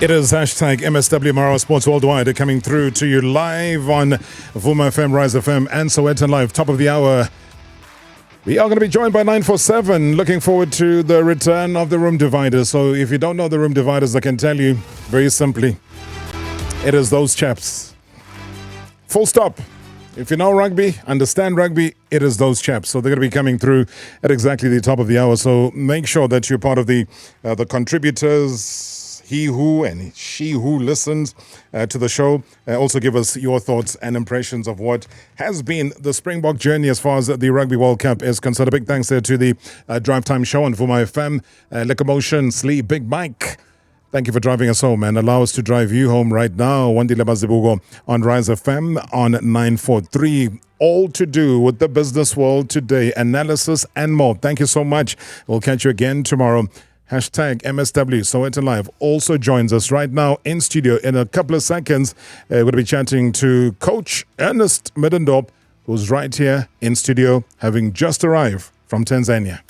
It is hashtag MSW Marawa Sports Worldwide coming through to you live on Vuma FM, Rise FM and Sowetan Live. Top of the hour. We are going to be joined by 947. Looking forward to the return of the room dividers. So if you don't know the room dividers, I can tell you very simply, it is those chaps. Full stop. If you know rugby, understand rugby, it is those chaps. So they're going to be coming through at exactly the top of the hour. So make sure that you're part of the contributors, he who and she who listens to the show. Also give us your thoughts and impressions of what has been the Springbok journey as far as the Rugby World Cup is concerned. A big thanks there to the Drive Time Show on Vuma FM, Locomotion, Slee, Big Mike. Thank you for driving us home and allow us to drive you home right now. Wandile Mazibugo on Rise FM on 943. All to do with the business world today, analysis and more. Thank you so much. We'll catch you again tomorrow. Hashtag MSW Sowetan Live also joins us right now in studio. In a couple of seconds, we're going to be chatting to Coach Ernest Middendorp, who's right here in studio, having just arrived from Tanzania.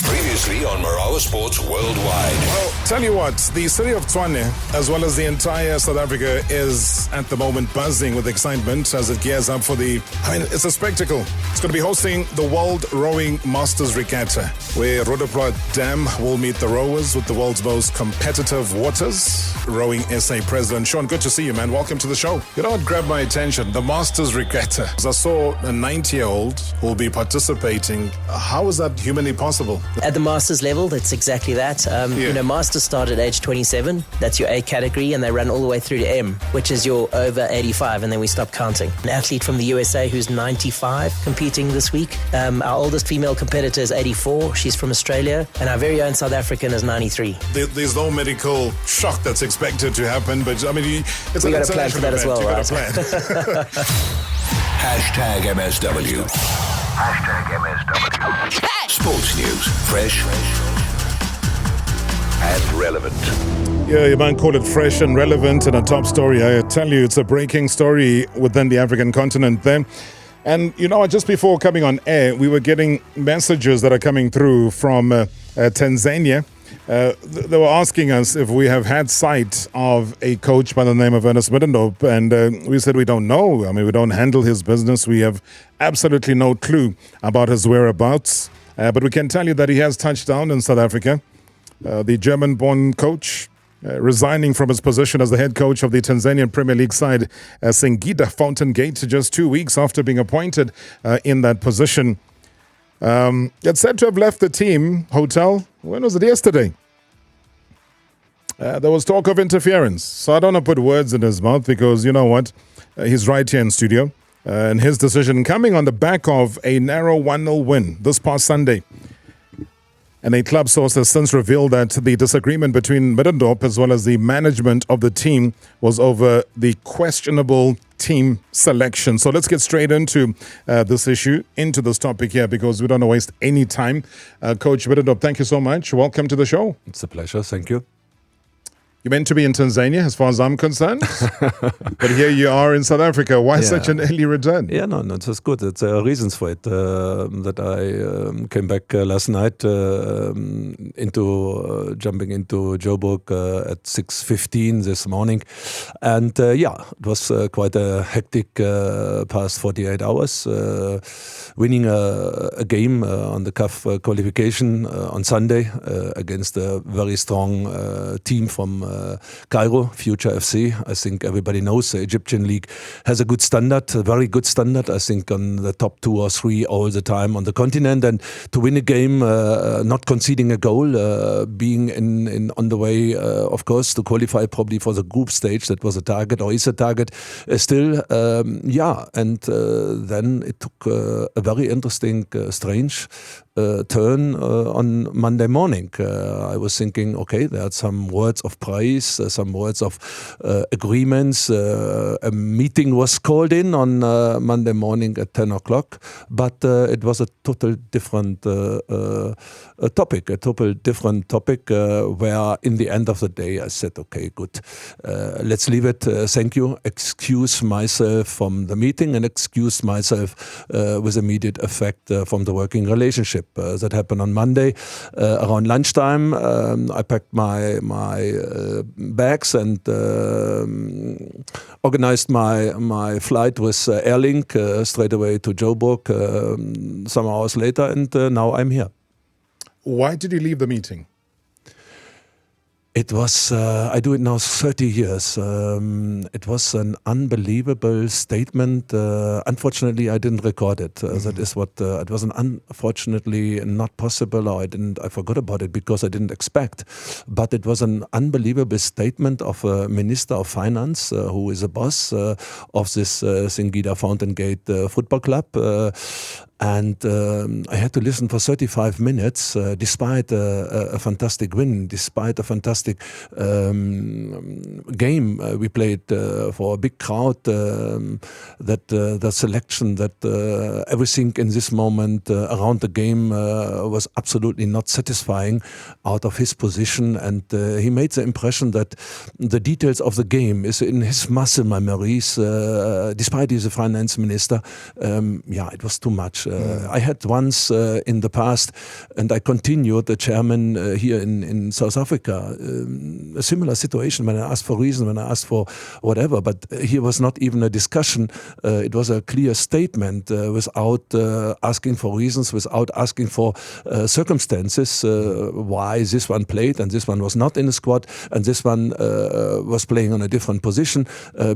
Previously on Marawa Sports Worldwide. Well, tell you what, the city of Tshwane, as well as the entire South Africa, is at the moment buzzing with excitement as it gears up for it's a spectacle. It's going to be hosting the World Rowing Masters Regatta, where Roodepoort Dam will meet the rowers with the world's most competitive waters. Rowing SA President Sean, good to see you, man. Welcome to the show. You know what grabbed my attention? The Masters Regatta. As I saw a 90-year-old who will be participating. How is that humanly possible? At the Masters level, that's exactly that. You know, Masters start at age 27. That's your A category, and they run all the way through to M, which is your over 85, and then we stop counting. An athlete from the USA who's 95 competing this week. Our oldest female competitor is 84. She's from Australia, and our very own South African is 93. There's no medical shock that's expected to happen, but I mean, we got a plan for that as well, right? Hashtag MSW. Hashtag MSW. Sports news, fresh and relevant. Yeah, you might call it fresh and relevant and a top story. I tell you, it's a breaking story within the African continent there. And, you know, just before coming on air, we were getting messages that are coming through from Tanzania. They were asking us if we have had sight of a coach by the name of Ernest Middendorp, and we said we don't know. I mean, we don't handle his business. We have absolutely no clue about his whereabouts. But we can tell you that he has touched down in South Africa. The German-born coach resigning from his position as the head coach of the Tanzanian Premier League side, Singida Fountain Gate, just 2 weeks after being appointed in that position. It's said to have left the team hotel. When was it? Yesterday. There was talk of interference. So I don't want to put words in his mouth because you know what? He's right here in studio. And his decision coming on the back of a narrow 1-0 win this past Sunday. And a club source has since revealed that the disagreement between Middendorp as well as the management of the team was over the questionable team selection. So let's get straight into this issue, into this topic here, because we don't want to waste any time. Coach Middendorp, thank you so much. Welcome to the show. It's a pleasure. Thank you. You're meant to be in Tanzania, as far as I'm concerned. But here you are in South Africa. Why such an early return? Yeah, no, it's good. It's reasons for it. That I came back last night jumping into Joburg at 6:15 this morning. And it was quite a hectic past 48 hours. Winning a game on the CAF qualification on Sunday against a very strong team from Cairo, Future FC. I think everybody knows the Egyptian league has a good standard, a very good standard. I think on the top 2 or 3 all the time on the continent. And to win a game, not conceding a goal, being on the way, of course, to qualify probably for the group stage. That was a target, or is a target still. And then it took a very interesting, strange turn on Monday morning. I was thinking, okay, there are some words of praise, some words of agreements. A meeting was called in on Monday morning at 10 o'clock, but it was a total different topic, where in the end of the day I said, okay, good, let's leave it. Thank you. Excuse myself from the meeting and excuse myself with immediate effect from the working relationship. trip. That happened on Monday around lunchtime. I packed my bags and organized my flight with Airlink straight away to Joburg some hours later, and now I'm here. Why did you leave the meeting? It was, I do it now 30 years. It was an unbelievable statement. Unfortunately, I didn't record it. That is what, it was unfortunately not possible, or I forgot about it because I didn't expect. But it was an unbelievable statement of a Minister of Finance, who is a boss of this Singida Fountain Gate football club. And I had to listen for 35 minutes, despite a fantastic win, despite a fantastic game we played for a big crowd. That the selection, that everything in this moment around the game was absolutely not satisfying out of his position. And he made the impression that the details of the game is in his muscle memories, despite he's a finance minister. It was too much. I had once in the past, and I continued the chairman here in South Africa, a similar situation when I asked for reason, when I asked for whatever, but here was not even a discussion. It was a clear statement without asking for reasons, without asking for circumstances, why this one played and this one was not in the squad and this one was playing on a different position,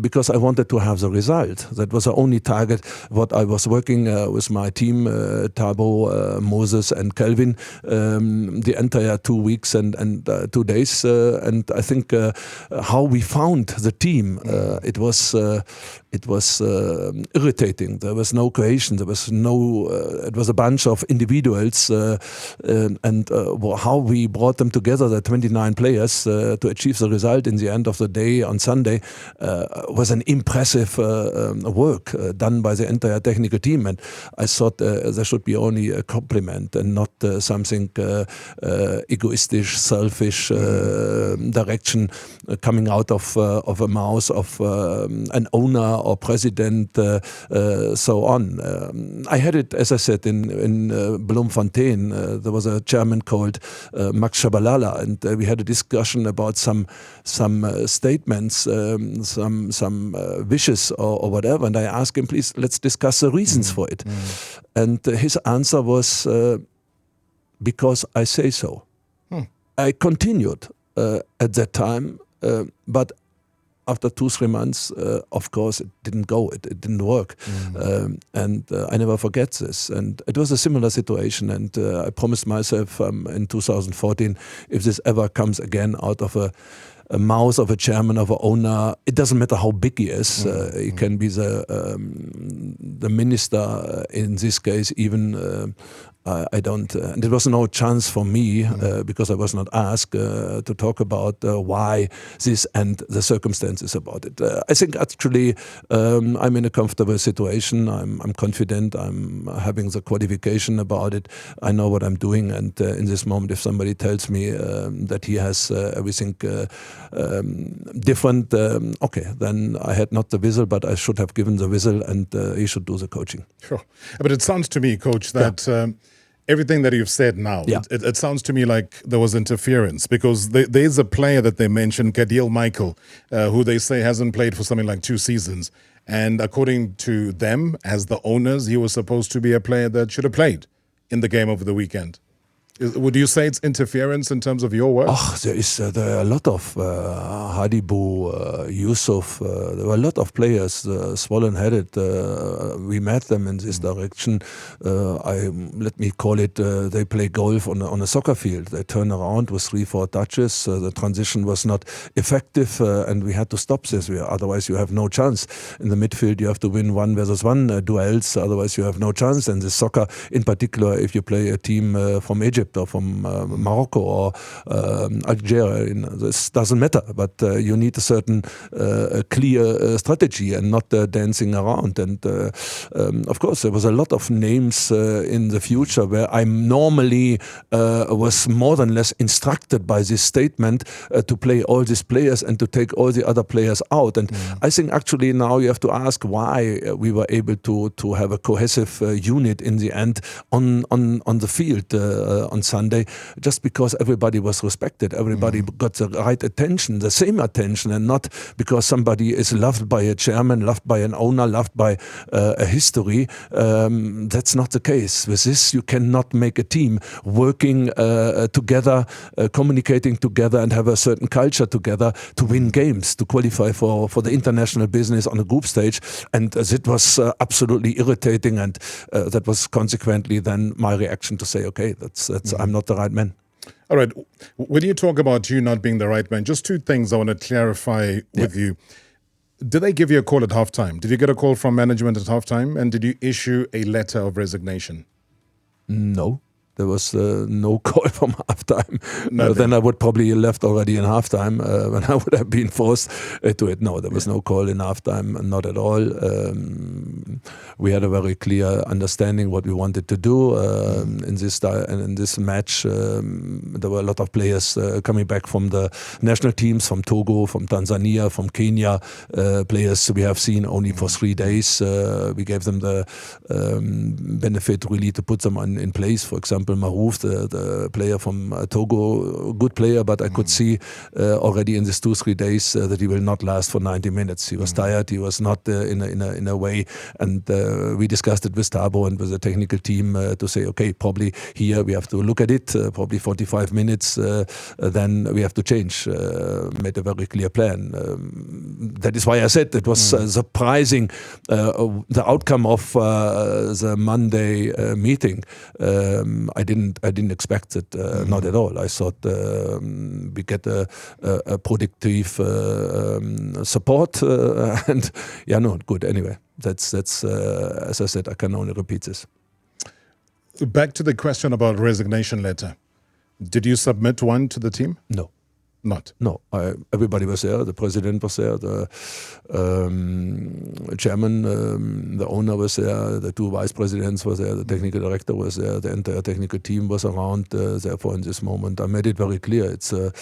because I wanted to have the result. That was the only target what I was working with my team, Thabo, Moses and Kelvin, the entire 2 weeks and 2 days. And I think how we found the team, it was irritating. There was no cohesion. There was no. It was a bunch of individuals, and how we brought them together, the 29 players, to achieve the result in the end of the day on Sunday, was an impressive work done by the entire technical team. And I thought there should be only a compliment and not something egoistic, selfish direction coming out of a mouth of an owner or president, so on. I had it, as I said, in Bloemfontein. There was a chairman called Max Shabalala, and we had a discussion about some statements, some wishes or whatever. And I asked him, please, let's discuss the reasons for it. And his answer was, because I say so. I continued at that time, but after 2-3 months, of course, it didn't go. It didn't work. And I never forget this. And it was a similar situation. And I promised myself in 2014, if this ever comes again out of a mouth of a chairman, of an owner, it doesn't matter how big he is. He can be the minister in this case, even. I don't, and there was no chance for me, because I was not asked to talk about why this and the circumstances about it. I think actually I'm in a comfortable situation. I'm confident. I'm having the qualification about it. I know what I'm doing. And in this moment, if somebody tells me that he has everything different, okay, then I had not the whistle, but I should have given the whistle, and he should do the coaching. Sure. But it sounds to me, Coach, that everything that you've said now, it sounds to me like there was interference, because there's a player that they mentioned, Kadil Michael, who they say hasn't played for something like 2 seasons. And according to them, as the owners, he was supposed to be a player that should have played in the game over the weekend. Would you say it's interference in terms of your work? Oh, there are a lot of Hadibu, Yusuf. There were a lot of players swollen-headed. We met them in this direction. Let me call it. They play golf on a soccer field. They turn around with 3-4 touches. The transition was not effective, and we had to stop this. Otherwise, you have no chance. In the midfield, you have to win 1-versus-1 duels. Otherwise, you have no chance. And the soccer, in particular, if you play a team from Egypt, Egypt or from Morocco or Algeria. This doesn't matter, but you need a certain clear strategy and not dancing around. And of course, there was a lot of names in the future where I normally was more than less instructed by this statement to play all these players and to take all the other players out. And I think actually now you have to ask why we were able to have a cohesive unit in the end on the field on Sunday, just because everybody was respected, everybody got the right attention, the same attention, and not because somebody is loved by a chairman, loved by an owner, loved by a history. That's not the case. With this, you cannot make a team working together, communicating together, and have a certain culture together to win games, to qualify for the international business on a group stage. And it was absolutely irritating, and that was consequently then my reaction to say, okay, that's I'm not the right man. All right. When you talk about you not being the right man, just two things I want to clarify with you. Did they give you a call at halftime? Did you get a call from management at halftime? And did you issue a letter of resignation? No. There was no call from halftime. Then I would probably have left already in halftime when I would have been forced to it. No, there was no call in halftime, not at all. We had a very clear understanding what we wanted to do in this match. There were a lot of players coming back from the national teams, from Togo, from Tanzania, from Kenya. Players we have seen only for 3 days. We gave them the benefit really to put them in place. For example, Marouf, the player from Togo, good player, but I could see already in these 2-3 days that he will not last for 90 minutes. He was tired, he was not in a way, and we discussed it with Thabo and with the technical team to say, okay, probably here we have to look at it, probably 45 minutes, then we have to change. Made a very clear plan. That is why I said it was surprising, the outcome of the Monday meeting. I didn't expect it, not at all. I thought we get a productive support, and good. Anyway, that's as I said, I can only repeat this. Back to the question about resignation letter. Did you submit one to the team? No. Not? No. Everybody was there. The president was there. The chairman, the owner was there. The 2 vice presidents were there. The technical director was there. The entire technical team was around. Therefore, in this moment, I made it very clear. It's a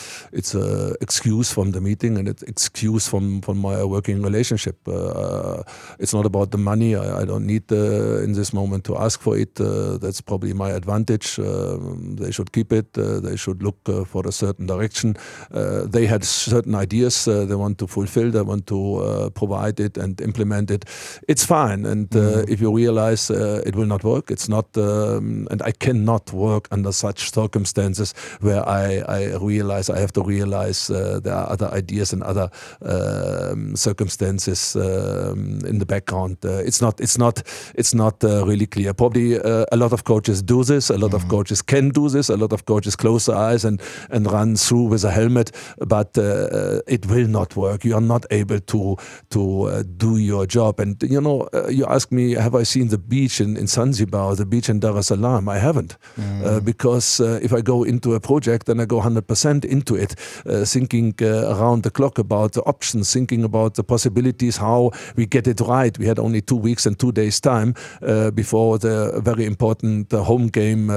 excuse from the meeting, and it's excuse from my working relationship. It's not about the money. I don't need in this moment to ask for it. That's probably my advantage. They should keep it. They should look for a certain direction. They had certain ideas they want to fulfill, they want to provide it and implement it. It's fine, and if you realize it will not work, it's not, and I cannot work under such circumstances where I realize, I have to realize there are other ideas and other circumstances in the background. It's not really clear. Probably a lot of coaches do this, a lot of coaches can do this, a lot of coaches close their eyes and run through with a helmet, but it will not work. You are not able to do your job. And you ask me, have I seen the beach in Zanzibar or the beach in Dar es Salaam? I haven't, because if I go into a project, then I go 100% into it, thinking around the clock about the options, thinking about the possibilities, how we get it right. We had only 2 weeks and 2 days time before the very important home game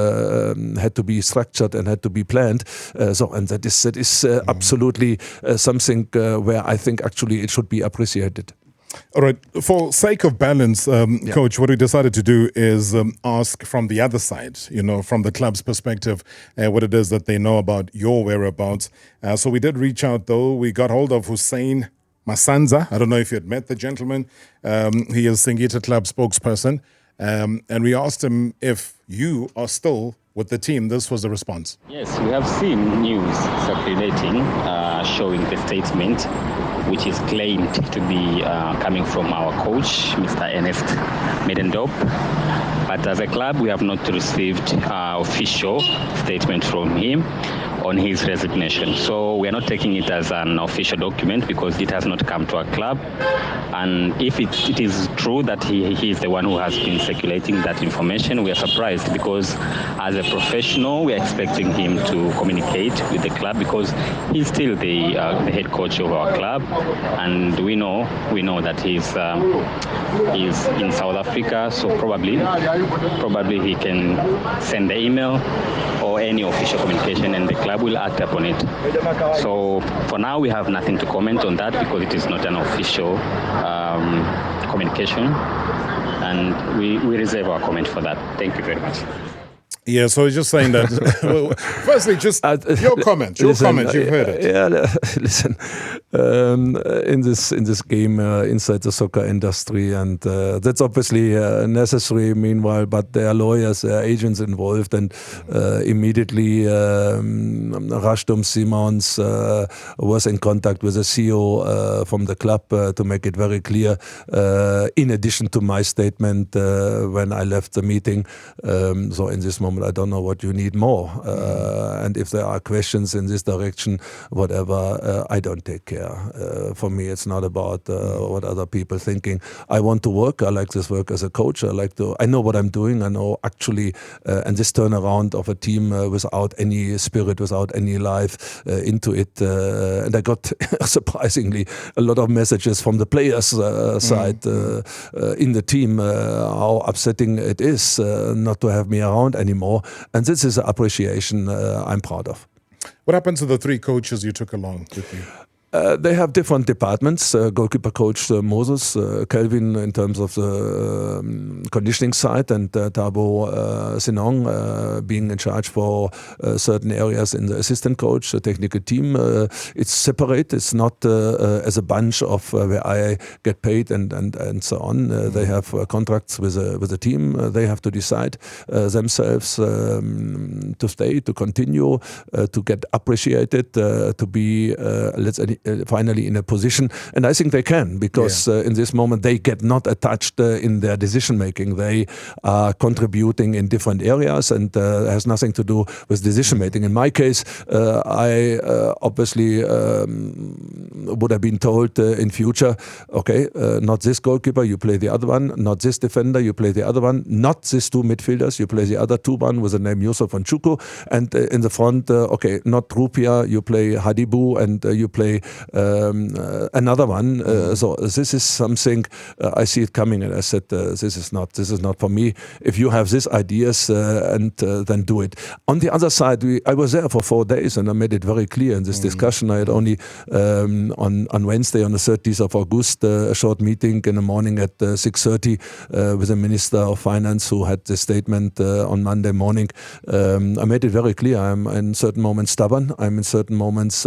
had to be structured and had to be planned. And that is absolutely something where I think actually it should be appreciated. All right. For sake of balance, Coach, what we decided to do is ask from the other side, from the club's perspective, what it is that they know about your whereabouts. So we did reach out, though. We got hold of Hussein Masanza. I don't know if you had met the gentleman. He is Singida Club spokesperson. And we asked him if you are still with the team. This was the response. Yes, we have seen news circulating showing the statement which is claimed to be coming from our coach, Mr. Ernest Middendorp. But as a club, we have not received official statement from him. on his resignation. So we are not taking it as an official document because it has not come to our club. And if it is true that he is the one who has been circulating that information, we are surprised because as a professional, we are expecting him to communicate with the club because he's still the head coach of our club, and we know that he's in South Africa, so probably he can send the email or any official communication and the club will act upon it. So for now we have nothing to comment on that because it is not an official communication, and we reserve our comment for that. Thank you very much. Yeah, so he's just saying that. Well, firstly, just your comment. You've heard it. Yeah, listen. In this game inside the soccer industry, and that's obviously necessary. Meanwhile, but there are lawyers, there are agents involved, and immediately Rashdom Simons was in contact with the CEO from the club to make it very clear. In addition to my statement when I left the meeting, so in this moment. I don't know what you need more. And if there are questions in this direction, whatever, I don't take care. For me, it's not about what other people thinking. I want to work. I like this work as a coach. I know what I'm doing. I know actually, and this turnaround of a team without any spirit, without any life into it. And I got surprisingly a lot of messages from the players' side in the team, how upsetting it is not to have me around anymore. And this is an appreciation I'm proud of. What happened to the 3 coaches you took along with you? They have different departments. Goalkeeper coach Moses, Kelvin in terms of the conditioning side, and Thabo Sinong being in charge for certain areas in the assistant coach, the technical team. It's separate. It's not as a bunch of where I get paid and so on. They have contracts with a team. They have to decide themselves to stay, to continue, to get appreciated, to be finally in a position, and I think they can, because in this moment they get not attached in their decision making. They are contributing in different areas, and has nothing to do with decision making. In my case, I obviously would have been told in future, okay, not this goalkeeper, you play the other one, not this defender, you play the other one, not these 2 midfielders, you play the other 2 one with the name Yusuf and Chuku, and in the front, okay, not Rupia, you play Hadibu, and you play another one. So this is something I see it coming, and I said, this is not for me. If you have these ideas, and then do it. On the other side, I was there for 4 days, and I made it very clear in this discussion. I had only on Wednesday, on the 30th of August, a short meeting in the morning at 6:30 with the Minister of Finance, who had this statement on Monday morning. I made it very clear. I'm in certain moments stubborn. I'm in certain moments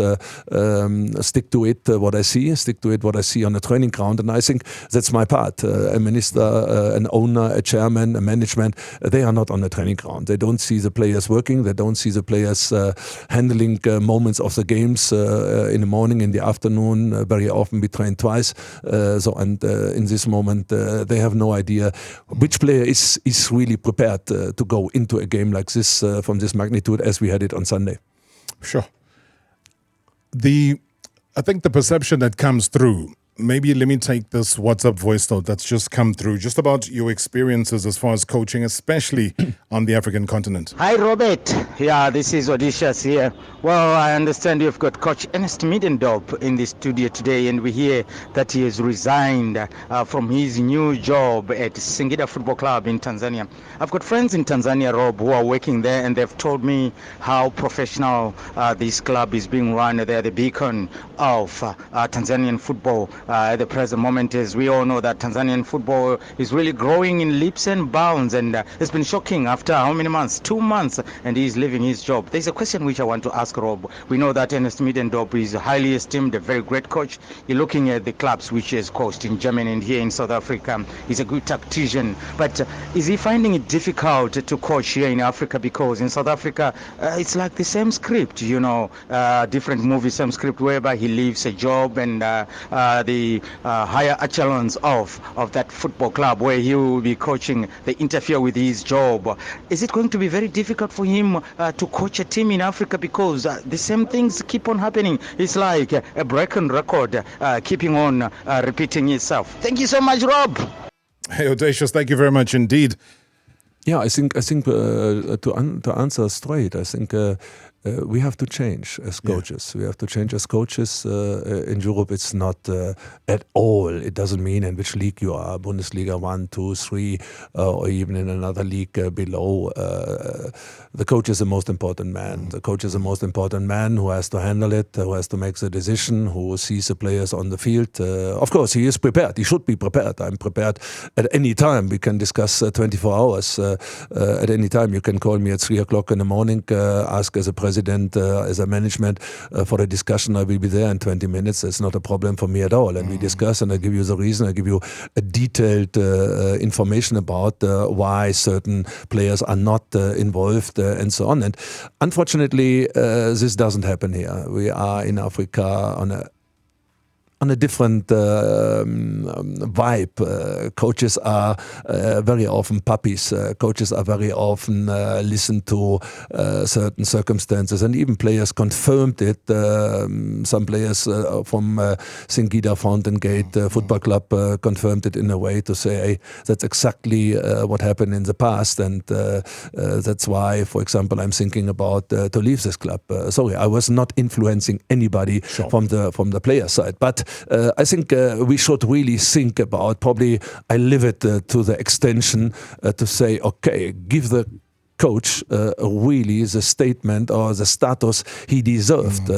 stick to it what I see on the training ground, and I think that's my part. A minister, an owner, a chairman, a management, they are not on the training ground. They don't see the players working. They don't see the players handling moments of the games in the morning, in the afternoon. Very often we train twice. In this moment, they have no idea which player is really prepared to go into a game like this from this magnitude as we had it on Sunday. Sure. I think the perception that comes through, maybe let me take this WhatsApp voice note that's just come through, just about your experiences as far as coaching, especially on the African continent. Hi, Robert. Yeah, this is Odysseus here. Well, I understand you've got Coach Ernest Middendorp in the studio today, and we hear that he has resigned from his new job at Singida Football Club in Tanzania. I've got friends in Tanzania, Rob, who are working there, and they've told me how professional this club is being run. They're the beacon of Tanzanian football at the present moment. As we all know, that Tanzanian football is really growing in leaps and bounds, and it's been shocking after how many months? 2 months, and he's leaving his job. There's a question which I want to ask Rob. We know that Ernest Middendorp is highly esteemed, a very great coach. You're looking at the clubs which he has coached in Germany and here in South Africa. He's a good tactician, but is he finding it difficult to coach here in Africa? Because in South Africa, it's like the same script, different movie, same script, whereby he leaves a job and the the higher echelons of that football club where he will be coaching, they interfere with his job. Is it going to be very difficult for him to coach a team in Africa, because the same things keep on happening? It's like a broken record keeping on repeating itself. Thank you so much, Rob. Hey, Audacious, thank you very much indeed. Yeah, I think to answer straight, I think we have to change as coaches. We have to change as coaches. In Europe, it's not at all. It doesn't mean in which league you are, Bundesliga 1, 2, 3, or even in another league below. The coach is the most important man. The coach is the most important man who has to handle it, who has to make the decision, who sees the players on the field. Of course, he is prepared. He should be prepared. I'm prepared at any time. We can discuss 24 hours. At any time, you can call me at 3 o'clock in the morning, ask as a president, as a management for a discussion. I will be there in 20 minutes. It's not a problem for me at all. And we discuss, and I give you the reason. I give you a detailed information about why certain players are not involved and so on. And unfortunately, this doesn't happen here. We are in Africa on a different vibe. Coaches are very often puppies. Coaches are very often listen to certain circumstances, and even players confirmed it. Some players from Singida Fountain Gate Football Club confirmed it in a way to say, hey, that's exactly what happened in the past, and that's why, for example, I'm thinking about to leave this club. Sorry, I was not influencing anybody from the player side, but I think we should really think about, probably I live it to the extension to say, okay, give the coach really the statement or the status he deserved,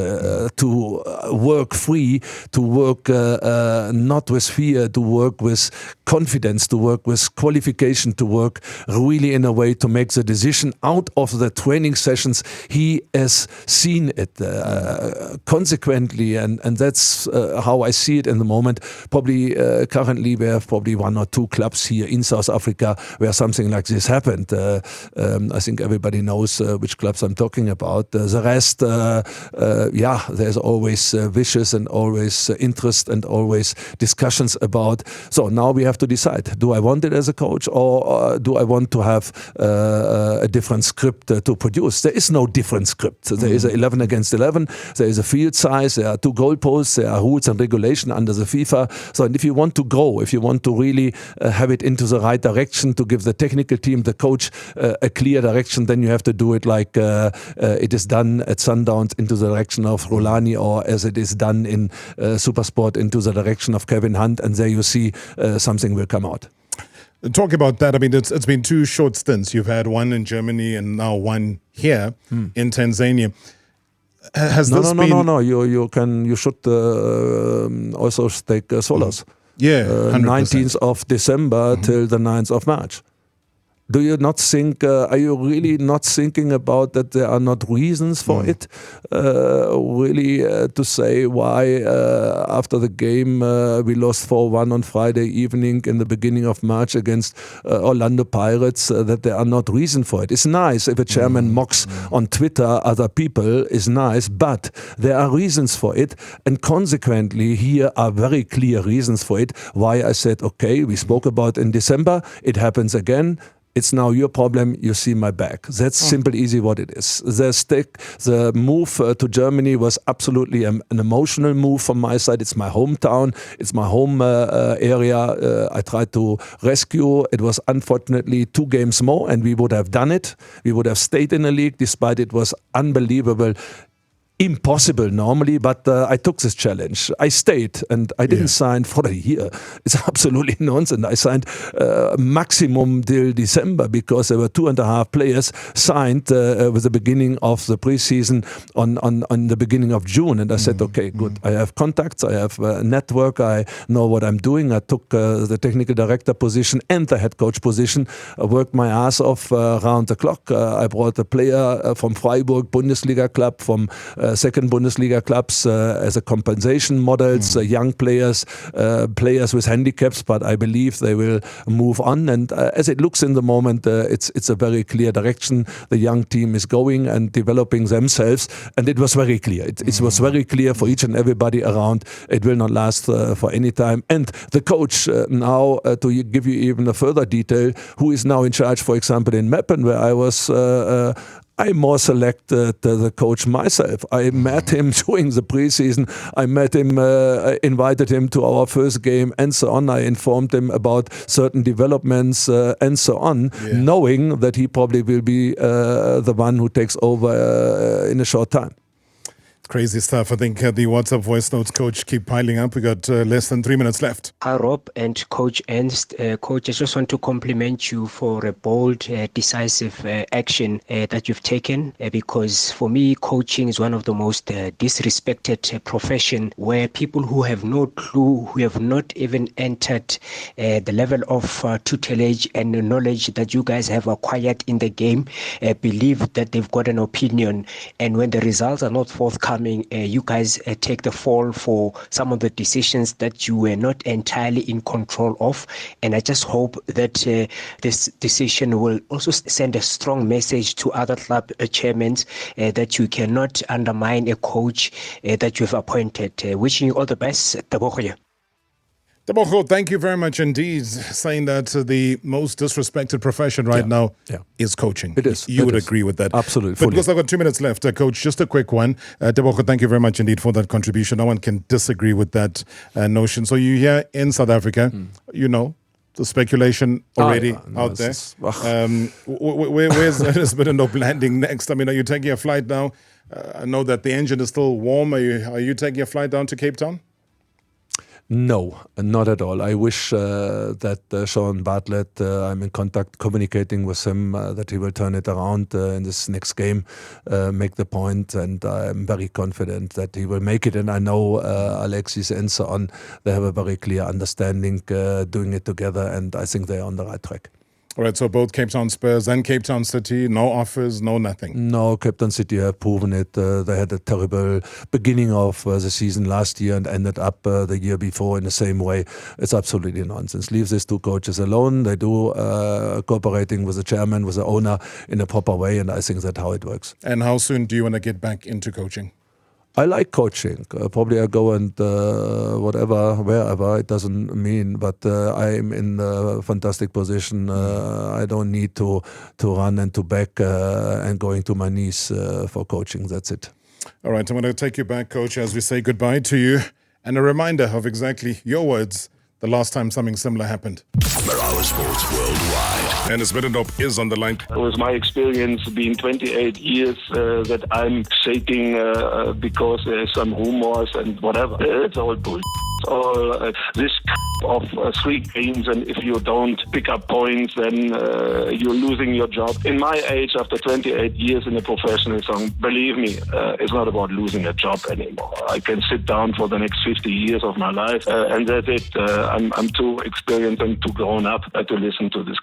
to work free, to work not with fear, to work with confidence, to work with qualification, to work really in a way to make the decision out of the training sessions he has seen it consequently, and that's how I see it in the moment. Probably currently we have probably 1 or 2 clubs here in South Africa where something like this happened. I think everybody knows which clubs I'm talking about. The rest, there's always wishes and always interest and always discussions about. So now we have to decide, do I want it as a coach, or do I want to have a different script to produce? There is no different script. There is a 11 against 11. There is a field size. There are 2 goalposts. There are rules and regulation under the FIFA. So, and if you want to grow, if you want to really have it into the right direction, to give the technical team, the coach, a clear direction, then you have to do it like it is done at Sundowns into the direction of Rolani, or as it is done in Supersport into the direction of Kevin Hunt, and there you see something will come out. Talk about that. I mean, it's been 2 short stints. You've had one in Germany and now one here in Tanzania. Has no. You should also take Solas. Yeah, 19th of December till the 9th of March. Do you not think, are you really not thinking about that there are not reasons for it? Really to say why after the game we lost 4-1 on Friday evening in the beginning of March against Orlando Pirates, that there are not reasons for it. It's nice if a chairman mocks on Twitter other people, is nice, but there are reasons for it, and consequently here are very clear reasons for it. Why I said, okay, we spoke about in December, it happens again. It's now your problem, you see my back. That's simple, easy what it is. The move to Germany was absolutely an emotional move from my side. It's my hometown, it's my home area. I tried to rescue. It was unfortunately 2 games more, and we would have done it. We would have stayed in the league, despite it was unbelievable. Impossible normally, but I took this challenge. I stayed, and I didn't sign for a year. It's absolutely nonsense. I signed maximum till December, because there were 2.5 players signed with the beginning of the preseason on the beginning of June. And I said, okay, good. I have contacts, I have a network, I know what I'm doing. I took the technical director position and the head coach position. I worked my ass off around the clock. I brought a player from Freiburg, Bundesliga club, from second Bundesliga clubs as a compensation models, young players, players with handicaps, but I believe they will move on. And as it looks in the moment, it's a very clear direction. The young team is going and developing themselves, and it was very clear. It was very clear for each and everybody around. It will not last for any time. And the coach now, to give you even a further detail, who is now in charge, for example, in Meppen, where I was. I more selected the coach myself. I met him during the preseason. I met him, invited him to our first game and so on. I informed him about certain developments and so on, knowing that he probably will be the one who takes over in a short time. Crazy stuff. I think the WhatsApp voice notes, Coach, keep piling up. We got less than 3 minutes left. Hi, Rob and Coach Ernst. Coach, I just want to compliment you for a bold, decisive action that you've taken, because for me, coaching is one of the most disrespected profession, where people who have no clue, who have not even entered the level of tutelage and knowledge that you guys have acquired in the game, believe that they've got an opinion. And when the results are not forthcoming, you guys take the fall for some of the decisions that you were not entirely in control of. And I just hope that this decision will also send a strong message to other club chairmen that you cannot undermine a coach that you have appointed. Wishing you all the best. Tebogo, thank you very much indeed. Saying that the most disrespected profession right now is coaching. It is. You would agree with that. Absolutely. But because I've got 2 minutes left, Coach, just a quick one. Tebogo, thank you very much indeed for that contribution. No one can disagree with that notion. So you here in South Africa, you know, the speculation already out there. Where's Ernest Middendorp landing next? I mean, are you taking a flight now? I know that the engine is still warm. Are you taking a flight down to Cape Town? No, not at all. I wish that Sean Bartlett, I'm in contact, communicating with him, that he will turn it around in this next game, make the point, and I'm very confident that he will make it. And I know Alexis and so on, they have a very clear understanding doing it together, and I think they're on the right track. All right, so both Cape Town Spurs and Cape Town City, no offers, no nothing. No, Cape Town City have proven it. They had a terrible beginning of the season last year and ended up the year before in the same way. It's absolutely nonsense. Leave these two coaches alone. They do cooperating with the chairman, with the owner in a proper way, and I think that's how it works. And how soon do you want to get back into coaching? I like coaching. Probably I go and whatever, wherever, it doesn't mean. But I'm in a fantastic position. I don't need to run and to back and going to my knees for coaching. That's it. All right, I'm going to take you back, Coach, as we say goodbye to you. And a reminder of exactly your words the last time something similar happened. Marawa Sports Worldwide. Ernest Middendorp is on the line. It was my experience being 28 years that I'm shaking because there's some rumors and whatever. It's all bullshit. All this of 3 games, and if you don't pick up points, then you're losing your job. In my age, after 28 years in a professional song, believe me, it's not about losing a job anymore. I can sit down for the next 50 years of my life, and that's it. I'm too experienced and too grown up to listen to this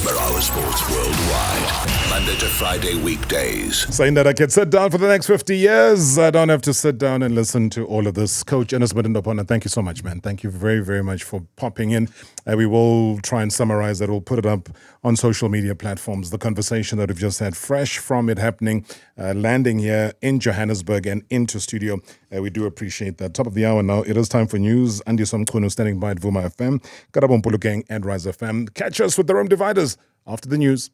Marawa Sports Worldwide, Monday to Friday weekdays. Saying that I can sit down for the next 50 years, I don't have to sit down and listen to all of this. Coach Ernest Middendorp, thank you so much, man. Thank you very, very much for popping in. We will try and summarize that. We'll put it up on social media platforms. The conversation that we've just had, fresh from it happening, landing here in Johannesburg and into studio. We do appreciate that. Top of the hour now. It is time for news. Andy Somkunu standing by at Vuma FM, Karabompulu Gang and Rise FM. Catch us with the Rome Dividers after the news.